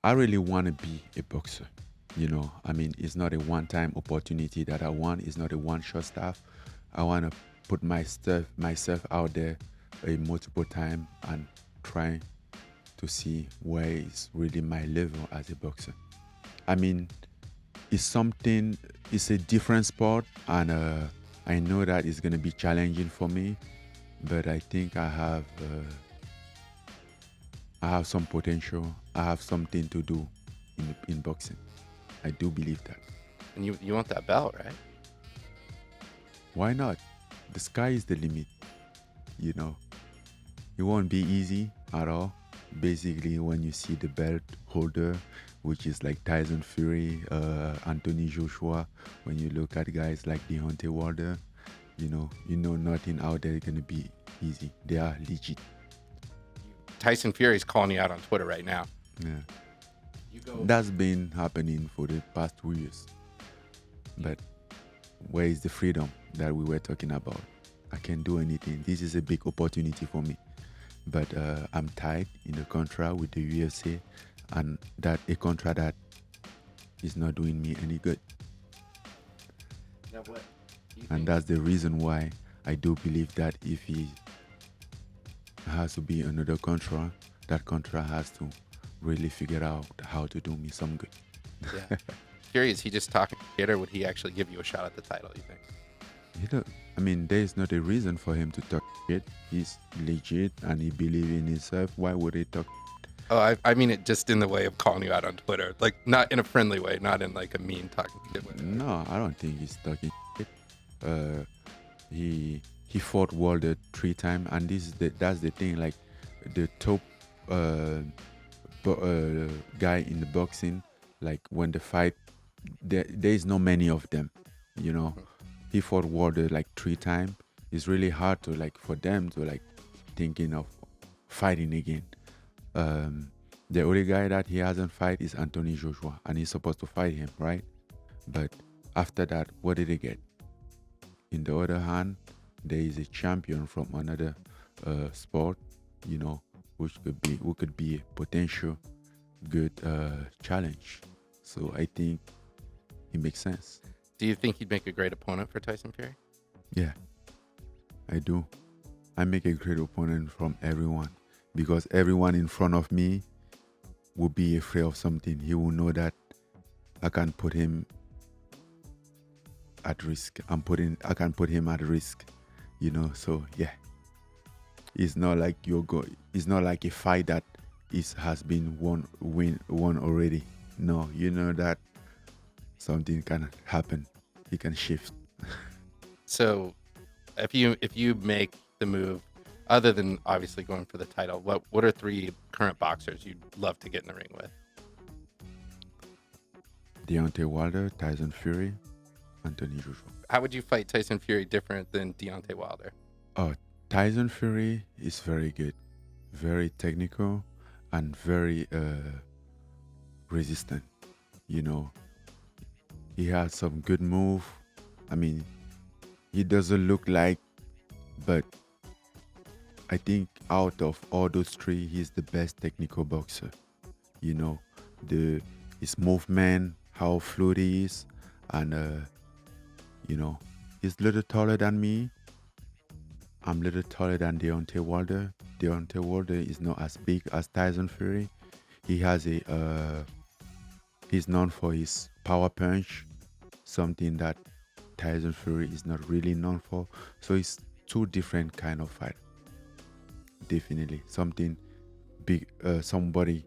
I really want to be a boxer. I mean, it's not a one-time opportunity that I want. It's not a one-shot stuff. I want to put myself out there a multiple time and try to see where is really my level as a boxer. I mean, it's something. It's a different sport, and I know that it's gonna be challenging for me. But I think I have some potential. I have something to do in boxing. I do believe that. And you want that belt, right? Why not? The sky is the limit. You know, it won't be easy at all. Basically, when you see the belt holder, which is like Tyson Fury, Anthony Joshua, when you look at guys like Deontay Wilder, you know nothing out there is gonna be easy. They are legit. Tyson Fury's calling you out on Twitter right now. Yeah. You go. That's been happening for the past 2 years. But where is the freedom that we were talking about? I can't do anything. This is a big opportunity for me. But I'm tied in a contract with the UFC, and that a contract that is not doing me any good. Now what? And that's the reason why I do believe that if he has to be another contract, that contract has to really figure out how to do me some good. Yeah. Curious, he just talking shit, or would he actually give you a shot at the title, you think? I mean, there is not a reason for him to talk shit. He's legit and he believes in himself. Why would he talk? Oh, I mean it just in the way of calling you out on Twitter. Like, not in a friendly way, not in like a mean talking shit way. No, I don't think he's talking shit. He fought Wilder 3 times, and that's the thing. Like the top guy in the boxing, like when the fight, there is no many of them. You know, he fought Wilder like 3 times. It's really hard to like for them to like thinking of fighting again. The only guy that he hasn't fight is Anthony Joshua, and he's supposed to fight him, right? But after that, what did he get? In the other hand, there is a champion from another sport, who could be a potential good challenge. So I think it makes sense. Do you think he'd make a great opponent for Tyson Fury? Yeah, I do. I make a great opponent from everyone, because everyone in front of me will be afraid of something. He will know that I can put him at risk. I can put him at risk. So yeah. It's not like it's not like a fight that has been won already. No, you know that something can happen. It can shift. So, if you make the move, other than obviously going for the title, what are 3 current boxers you'd love to get in the ring with? Deontay Wilder, Tyson Fury, Anthony Joshua. How would you fight Tyson Fury different than Deontay Wilder? Oh, Tyson Fury is very good, very technical, and very resistant. He has some good move. I mean, he doesn't look like, but I think out of all those 3, he's the best technical boxer. His movement, how fluid he is, and he's a little taller than me. I'm a little taller than Deontay Wilder. Deontay Wilder is not as big as Tyson Fury. He's known for his power punch, something that Tyson Fury is not really known for. So it's 2 different kind of fight. Definitely something big, somebody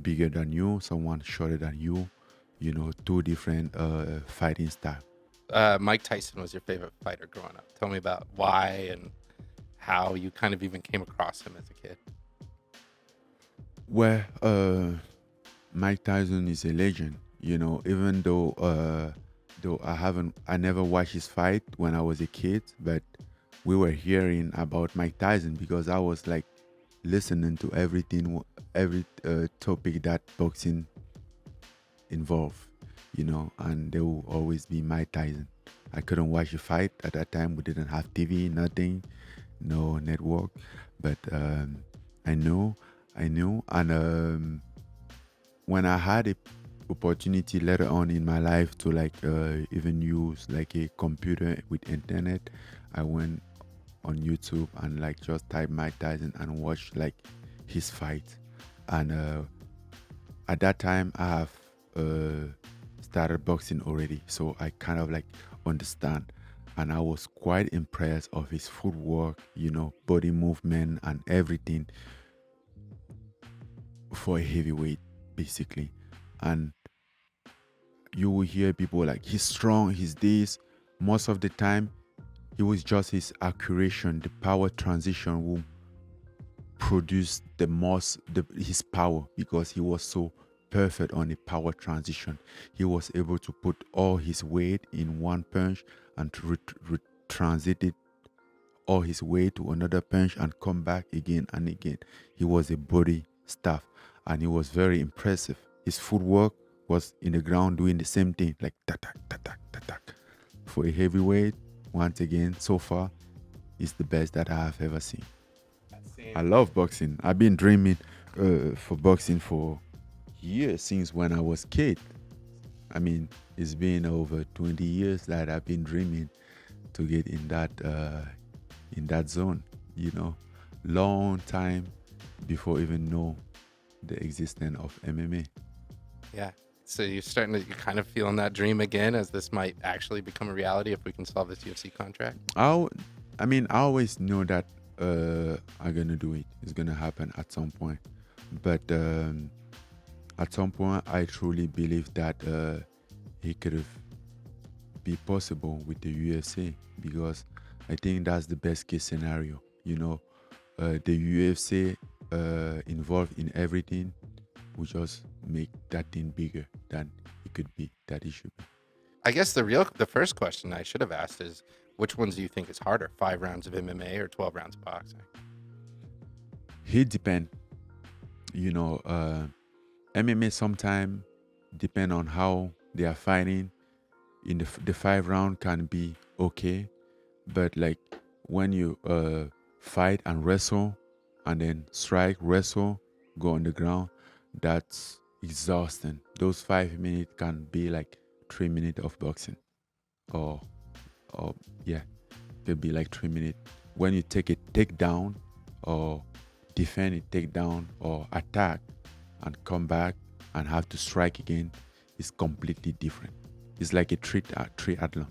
bigger than you, someone shorter than you. 2 different fighting style. Mike Tyson was your favorite fighter growing up. Tell me about why and how you kind of even came across him as a kid. Well, Mike Tyson is a legend. Even though I never watched his fight when I was a kid, but we were hearing about Mike Tyson because I was like listening to every topic that boxing involved, and there will always be Mike Tyson. I couldn't watch a fight at that time. We didn't have TV, nothing, no network, but I knew, and when I had a opportunity later on in my life to like even use like a computer with internet, I went on YouTube and like just type Mike Tyson and watch like his fight. And at that time, I have uh, started boxing already, so I kind of like understand. And I was quite impressed of his footwork, body movement and everything for a heavyweight, basically. And you will hear people like he's strong, he's this. Most of the time, it was just his accuracy, the power transition will produce his power because he was so perfect on the power transition. He was able to put all his weight in one punch and to transit it all his weight to another punch and come back again and again. He was a body staff and he was very impressive. His footwork was in the ground doing the same thing, like tatak, tatak, tatak. For a heavyweight, once again, so far, is the best that I have ever seen. I love boxing. I've been dreaming for boxing for years since when I was kid. I mean, it's been over 20 years that I've been dreaming to get in that zone. Long time before even know the existence of MMA. Yeah. So you're kind of feeling that dream again, as this might actually become a reality if we can solve this UFC contract. I always know that I'm gonna do it. It's gonna happen at some point. But at some point, I truly believe that it could have be possible with the UFC because I think that's the best case scenario. The UFC involved in everything will just make that thing bigger than it could be, that it should be. I guess the first question I should have asked is, which ones do you think is harder, 5 rounds of MMA or 12 rounds of boxing? It depends. MMA sometimes depend on how they are fighting. In the 5 round can be okay, but like when you fight and wrestle and then strike, wrestle, go on the ground, that's exhausting. Those 5 minutes can be like 3 minutes of boxing, or yeah, could be like 3 minutes. When you take a takedown or defend a takedown or attack and come back and have to strike again, it's completely different. It's like a triathlon.